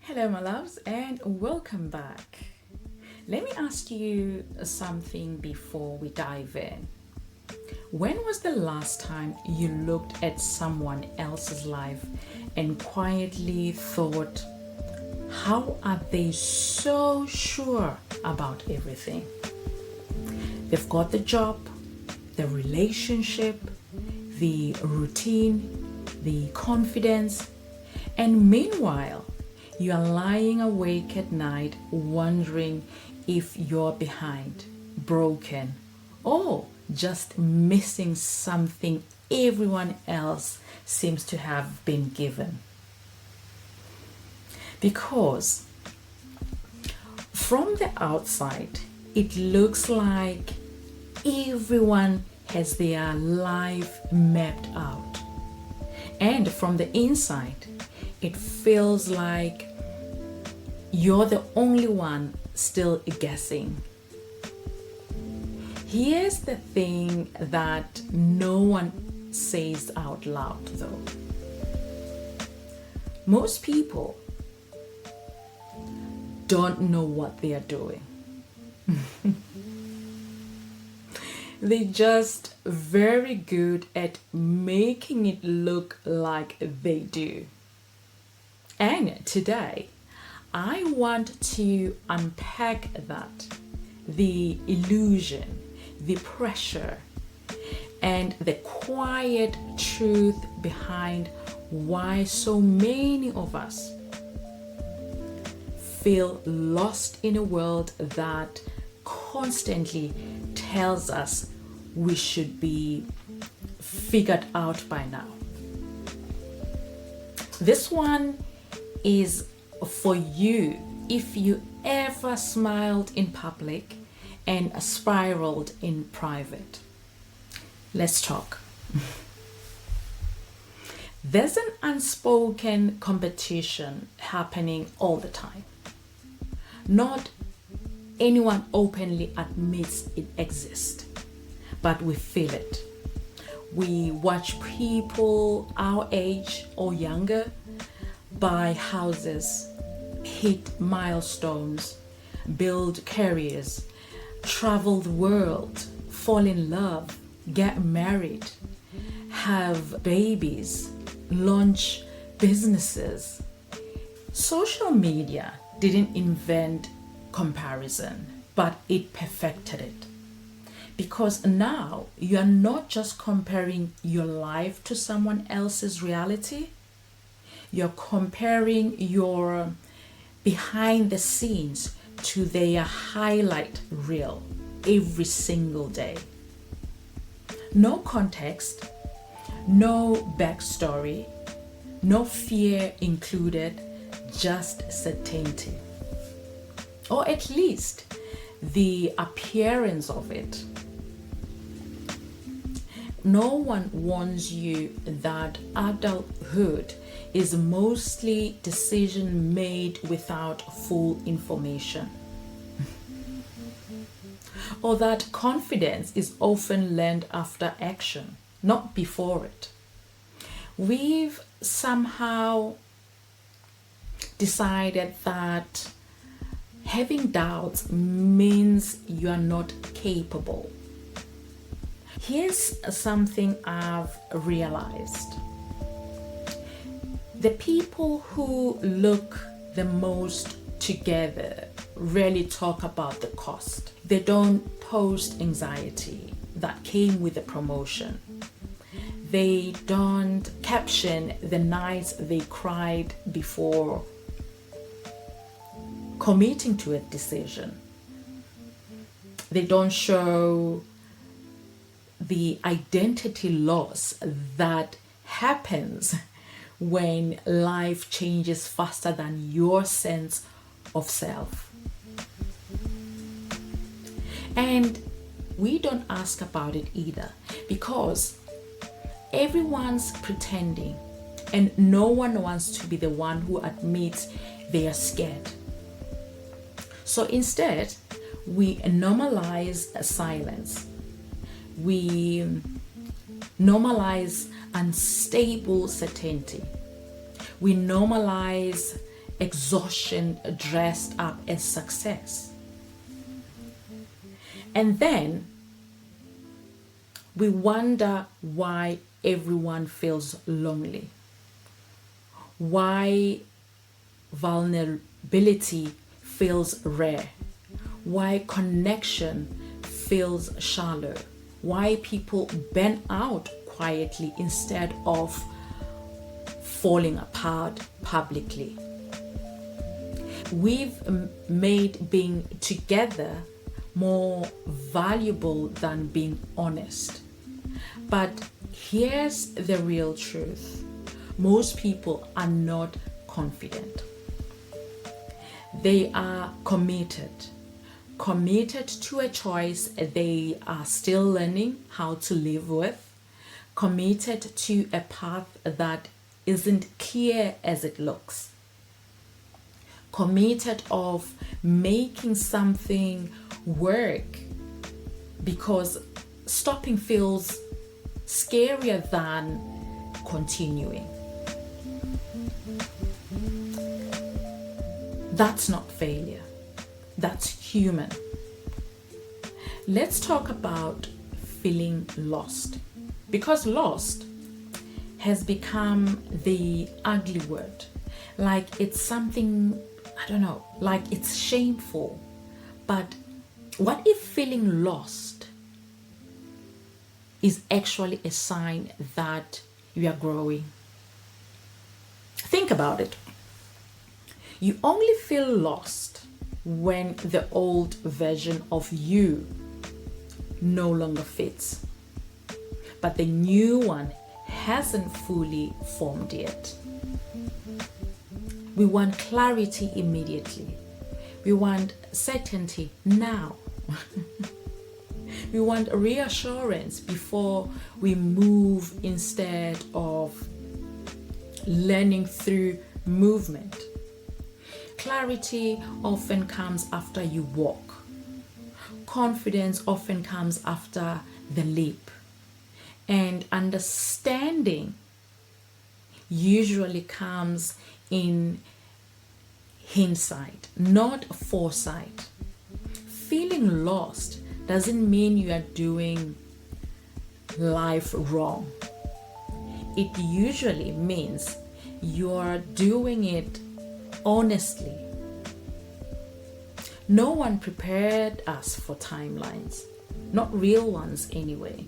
Hello, my loves, and welcome back. Let me ask you something before we dive in. When was the last time you looked at someone else's life and quietly thought, how are they so sure about everything? They've got the job, the relationship, the routine, the confidence, and meanwhile, you are lying awake at night wondering if you're behind, broken, or just missing something everyone else seems to have been given. Because from the outside, it looks like everyone has their life mapped out. And from the inside, it feels like you're the only one still guessing. Here's the thing that no one says out loud though. Most people don't know what they are doing. They're just very good at making it look like they do. And today, I want to unpack that, the illusion, the pressure, and the quiet truth behind why so many of us feel lost in a world that constantly tells us we should be figured out by now. This one is for you if you ever smiled in public and spiraled in private. Let's talk. There's an unspoken competition happening all the time. Not anyone openly admits it exists, but we feel it. We watch people our age or younger buy houses, hit milestones, build careers, travel the world, fall in love, get married, have babies, launch businesses. Social media didn't invent comparison, but it perfected it. Because now you are not just comparing your life to someone else's reality, you're comparing your behind the scenes to their highlight reel every single day. No context, no backstory, no fear included, just certainty. Or at least the appearance of it. No one warns you that adulthood is mostly decision made without full information. Or that confidence is often learned after action, not before it. We've somehow decided that having doubts means you are not capable. Here's something I've realized. The people who look the most together rarely talk about the cost. They don't post anxiety that came with the promotion. They don't caption the nights they cried before committing to a decision. They don't show the identity loss that happens when life changes faster than your sense of self. And we don't ask about it either because everyone's pretending and no one wants to be the one who admits they are scared. So instead, we normalize silence. We normalize unstable certainty. We normalize exhaustion dressed up as success. And then we wonder why everyone feels lonely, why vulnerability feels rare, why connection feels shallow, why people burn out quietly instead of falling apart publicly. We've made being together more valuable than being honest. But here's the real truth: most people are not confident. They are committed to a choice they are still learning how to live with, committed to a path that isn't clear as it looks, committed of making something work because stopping feels scarier than continuing. That's not failure. That's human. Let's talk about feeling lost, because lost has become the ugly word. Like it's something, I don't know, like it's shameful. But what if feeling lost is actually a sign that you are growing? Think about it. You only feel lost when the old version of you no longer fits, but the new one hasn't fully formed yet. We want clarity immediately. We want certainty now. We want reassurance before we move instead of learning through movement. Clarity often comes after you walk. Confidence often comes after the leap. And understanding usually comes in hindsight, not foresight. Feeling lost doesn't mean you are doing life wrong. It usually means you're doing it honestly. No one prepared us for timelines, not real ones anyway.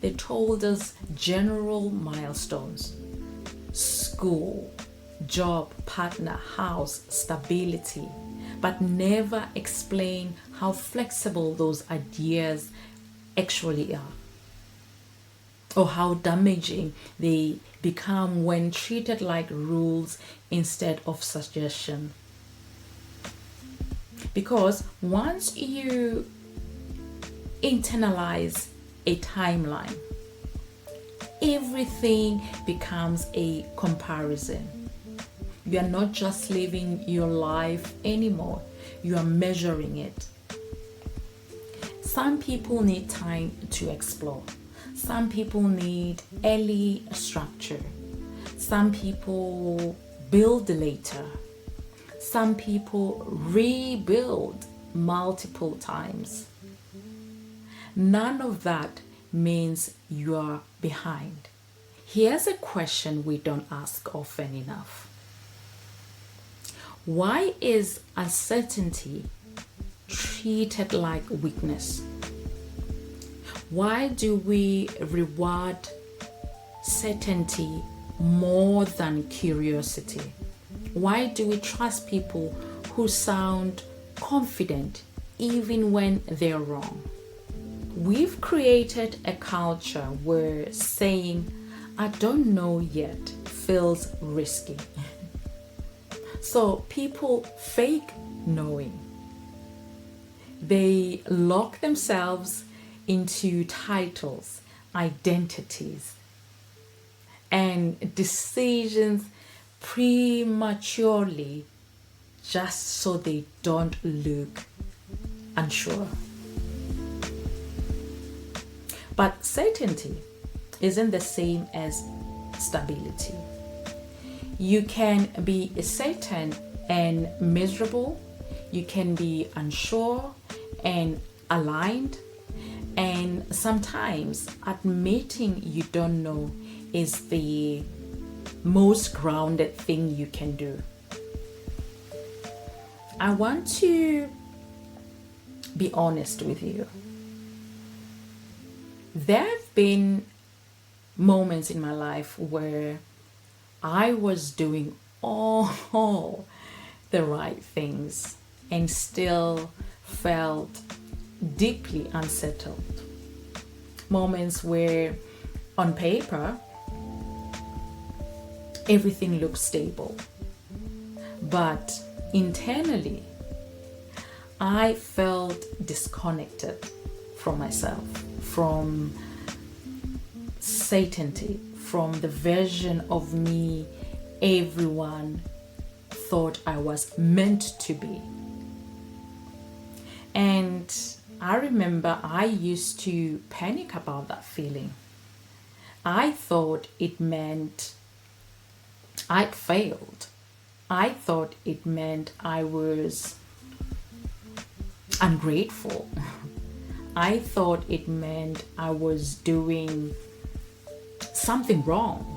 They told us general milestones: school, job, partner, house, stability, but never explain how flexible those ideas actually are, or how damaging they become when treated like rules instead of suggestion. Because once you internalize a timeline, everything becomes a comparison. You are not just living your life anymore, you are measuring it. Some people need time to explore. Some people need early structure. Some people build later. Some people rebuild multiple times. None of that means you are behind. Here's a question we don't ask often enough. Why is uncertainty treated like weakness? Why do we reward certainty more than curiosity? Why do we trust people who sound confident even when they're wrong? We've created a culture where saying, "I don't know yet," feels risky. So people fake knowing. They lock themselves into titles, identities, and decisions prematurely just so they don't look unsure. But certainty isn't the same as stability. You can be certain and miserable. You can be unsure and aligned. And sometimes admitting you don't know is the most grounded thing you can do. I want to be honest with you. There have been moments in my life where I was doing all the right things and still felt deeply unsettled. Moments where on paper everything looks stable, but internally I felt disconnected from myself, from certainty, from the version of me everyone thought I was meant to be. And I remember I used to panic about that feeling. I thought it meant I'd failed. I thought it meant I was ungrateful. I thought it meant I was doing something wrong.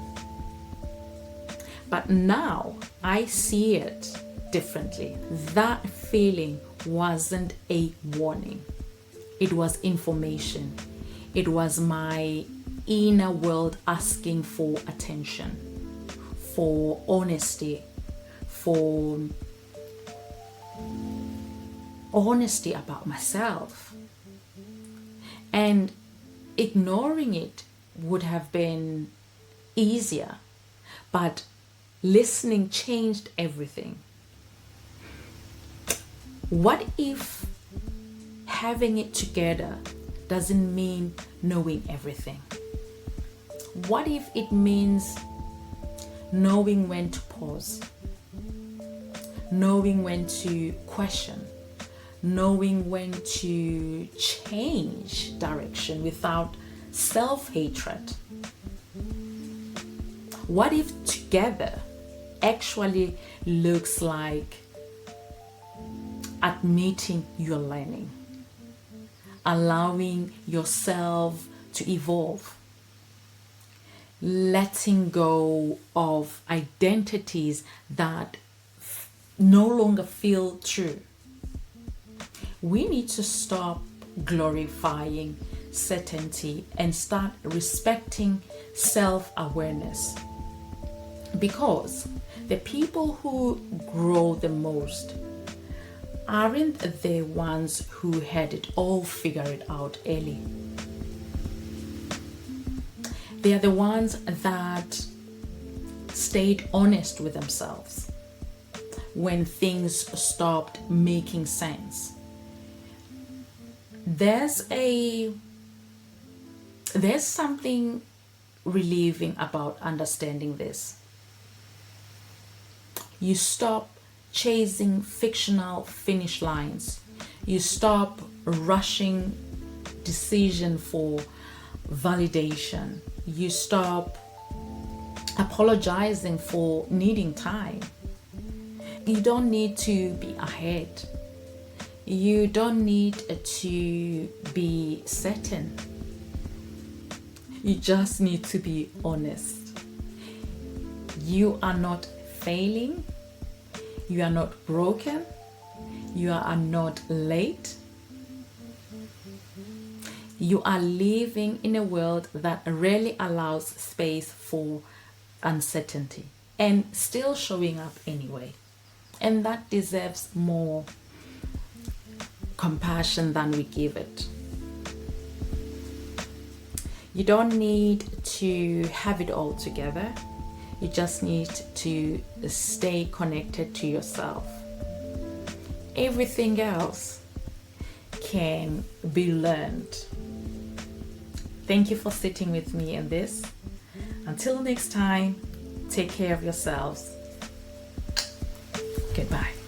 But now I see it differently. That feeling wasn't a warning, it was information. It was my inner world asking for attention, for honesty, for honesty about myself. And ignoring it would have been easier, but listening changed everything. What if having it together doesn't mean knowing everything? What if it means knowing when to pause, knowing when to question, knowing when to change direction without self-hatred? What if together actually looks like admitting you're learning, allowing yourself to evolve, letting go of identities that no longer feel true? We need to stop glorifying certainty and start respecting self-awareness, because the people who grow the most aren't the ones who had it all figured out early. They are the ones that stayed honest with themselves when things stopped making sense. There's something relieving about understanding this. You stop chasing fictional finish lines. You stop rushing decision for validation. You stop apologizing for needing time. You don't need to be ahead. You don't need to be certain. You just need to be honest. You are not failing. You are not broken. You are not late. You are living in a world that rarely allows space for uncertainty and still showing up anyway. And that deserves more compassion than we give it. You don't need to have it all together. You just need to stay connected to yourself. Everything else can be learned. Thank you for sitting with me in this. Until next time, take care of yourselves. Goodbye.